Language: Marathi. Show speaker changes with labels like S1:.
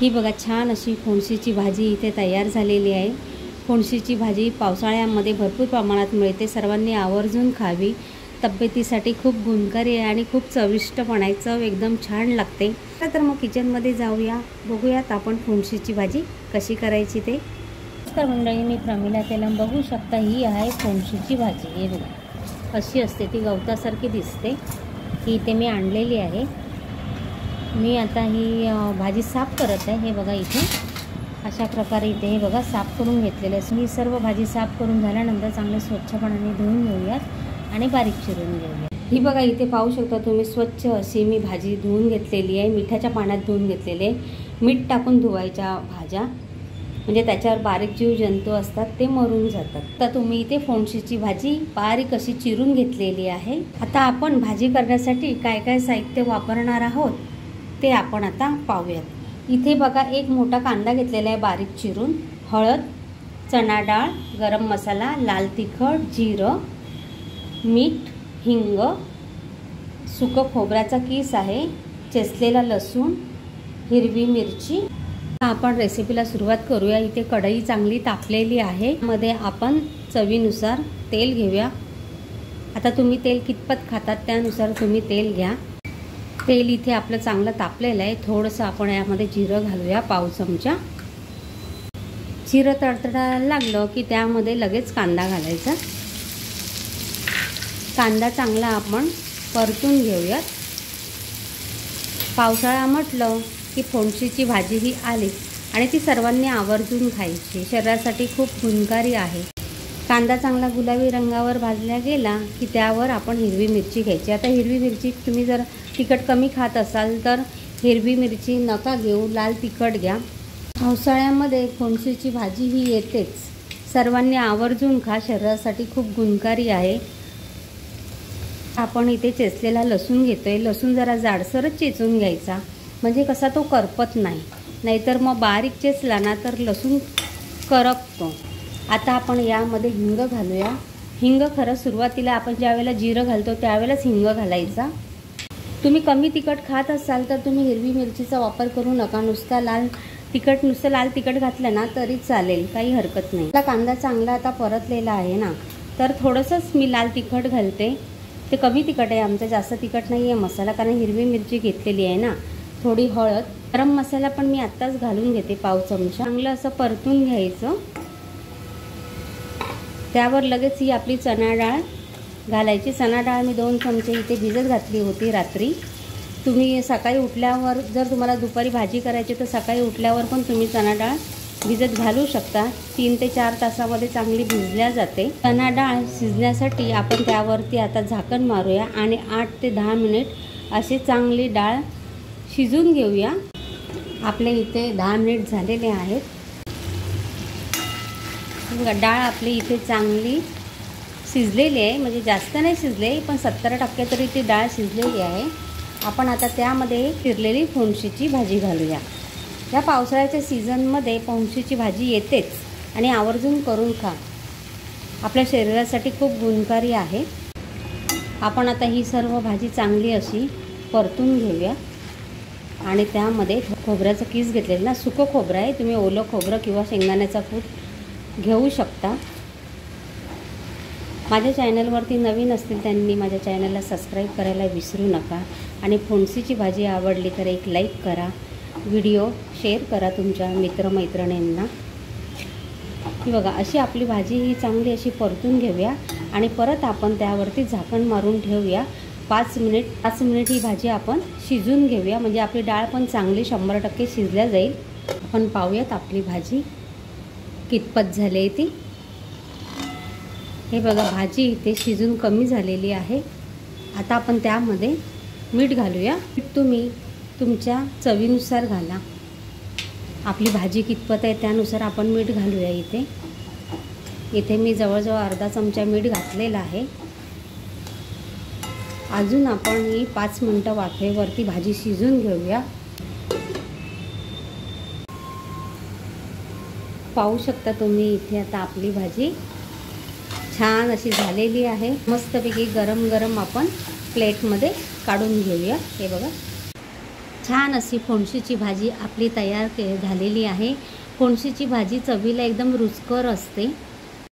S1: ही बघा छान अशी फोणशीची भाजी इथे तयार झालेली आहे। फोणशीची भाजी पावसाळ्यामध्ये भरपूर प्रमाणात मिळते, सर्वांनी आवर्जून खावी। तब्येतीसाठी खूप गुणकारी आहे आणि खूप चविष्ट पण आहे, चव एकदम छान लागते। तर मग किचनमध्ये जाऊया, बघूयात आपण फोणशीची भाजी कशी करायची ते। तर मंडळी, मी प्रमिला तेलम, बघू शकता ही आहे फोणशीची भाजी। हे बघा अशी असते, ती गवतासारखी दिसते। ही इथे मी आणलेली आहे। मी आता ही भाजी साफ करत आहे। हे बघा इथे अशा प्रकारे इथे हे बघा साफ करून घेतलेले आहे। ही सर्व भाजी साफ करून झाल्यानंतर चांगले स्वच्छपणाने धुवून घेऊयात आणि बारीक चिरून घेऊयात। ही बघा इथे पाहू शकता तुम्ही, स्वच्छ अशी मी भाजी धुवून घेतलेली आहे। मिठाच्या पाण्यात धुवून घेतलेले आहे। मीठ टाकून धुवायच्या भाज्या, म्हणजे त्याच्यावर बारीक जीव जंतू असतात ते मरून जातात। तर तुम्ही इथे फोणशीची भाजी बारीक अशी चिरून घेतलेली आहे। आता आपण भाजी करण्यासाठी काय काय साहित्य वापरणार आहोत ते आपण आता पाहूयात। इथे बघा एक मोठा कांदा घेतलेला आहे बारीक चिरून, हळद, चणा डाळ, गरम मसाला, लाल तिखट, जिरं, मीठ, हिंग, सुकं खोबऱ्याचा किस आहे, चेचलेला लसूण, हिरवी मिरची। आपण रेसिपीला सुरुवात करूया। इथे कढई चांगली तापलेली आहे, मध्ये आपण चवीनुसार तेल घेऊया। आता तुम्ही तेल कितपत खातात त्यानुसार तुम्ही तेल घ्या। तेल इथे आपलं चांगलं तापलेलं आहे। थोडंसं आपण यामध्ये जिरं घालूया, पाव चमचा। जिरं तडतडायला लागलं की त्यामध्ये लगेच कांदा घालायचा। कांदा चांगला आपण परतून घेऊयात। पावसाळा म्हटलं की फोणशीची भाजी ही आली आणि ती सर्वांनी आवर्जून खायची, शरीरासाठी खूप गुणकारी आहे। कांदा चांगला गुलाबी रंगावर भाजला गेला की त्यावर आपण हिरवी मिरची घ्यायची। आता हिरवी मिरची तुम्ही जर तिखट कमी खात असाल तर हिरवी मिरची नका घेऊ, लाल तिखट घ्या। पावसाळ्यामध्ये फोणशीची भाजी ही येतेच, सर्वांनी आवर्जून खा, शरीरासाठी खूप गुणकारी आहे। आपण इथे चेचलेला लसूण घेतोय। लसूण जरा जाडसरच चेचून घ्यायचा, म्हणजे कसा तो करपत नाही, नाहीतर मग बारीक चेचला ना तर लसूण करपतो। आता आपण यामध्ये हिंग घालूया। हिंग खरं सुरुवातीला आपण ज्यावेळेला जिरं घालतो त्यावेळेलाच हिंग घालायचा। तुम्ही कमी तिखट खात असाल तर तुम्ही हिरवी मिरचीचा वापर करू नका, नुसतं लाल तिखट घातलं ना तरी चालेल, काही हरकत नाही। आता कांदा चांगला आता परतलेला आहे ना, तर थोडंसंच मी लाल तिखट घालते। ते कमी तिखट आहे आमचं, जास्त तिखट नाही आहे मसाला, कारण हिरवी मिरची घेतलेली आहे ना। थोडी हळद, गरम मसाला पण मी आत्ताच घालून घेते, पाव चमचा। चांगलं असं परतून घ्यायचं। त्यावर लगेच ही आपली चणा डाळ घालायची। चणा डाळ मी 2 चमचे इथे भिजत घातली होती रात्री। तुम्ही सकाळी उठल्यावर, जर तुम्हाला दुपारी भाजी करायची तर सकाळी उठल्यावर पण तुम्ही चणा डाळ भिजत घालू शकता। 3 ते 4 तासामध्ये चांगली भिजल्या जाते। चणा डाळ शिजण्यासाठी आपण त्यावरती आता झाकण मारूया आणि 8 ते 10 मिनिट अशी चांगली डाळ शिजून घेऊया। आपले इथे 10 मिनिट झालेले आहेत। डाळ आपली इथे चांगली शिजलेली आहे, म्हणजे जास्त नाही शिजले पण 70% तरी ती डाळ शिजलेली आहे। आपण आता त्यामध्ये चिरलेली फोणशीची भाजी घालूया। या पावसाळ्याच्या सीझनमध्ये फोणशीची भाजी येतेच आणि आवर्जून करून खा, आपल्या शरीरासाठी खूप गुणकारी आहे। आपण आता ही सर्व भाजी चांगली अशी परतून घेऊया आणि त्यामध्ये खोबऱ्याचं किस घेतलेलं ना, सुकं खोबरं आहे, तुम्ही ओलं खोबरं किंवा शेंगदाण्याचा कूट घेऊ शकता। माझ्या चॅनलवरती नवीन असतील त्यांनी माझ्या चॅनलला सबस्क्राईब करायला विसरू नका आणि फोणशीची भाजी आवडली तर एक लाईक करा, व्हिडिओ शेअर करा तुमच्या मित्रमैत्रिणींना। ही बघा अशी आपली भाजी ही चांगली अशी परतून घेऊया आणि परत आपण त्यावरती झाकण मारून ठेवूया 5 मिनिट ही भाजी आपण शिजून घेऊया, म्हणजे आपली डाळ पण चांगली 100% शिजल्या जाईल। आपण पाहूयात आपली भाजी कितपत झाली आहे ती। हे बघा भाजी इथे शिजून कमी झालेली आहे। आता आपण त्यामध्ये मीठ घालूया। तुम्ही तुमच्या चवीनुसार घाला, आपली भाजी कितपत आहे त्यानुसार आपण मीठ घालूया। इथे मी जवळजवळ अर्धा चमचा मीठ घातलेला आहे। अजून आपण ही 5 मिनिटं वाफेवरती भाजी शिजून घेऊया। पाहू शकता तुम्ही इथे आता आपली भाजी छान अशी झालेली आहे। मस्तपैकी गरम गरम आपण प्लेटमध्ये काढून घेऊया। हे बघा छान अशी फणशीची भाजी आपली तयार झालेली आहे। फणशीची भाजी चवीला एकदम रुचकर असते।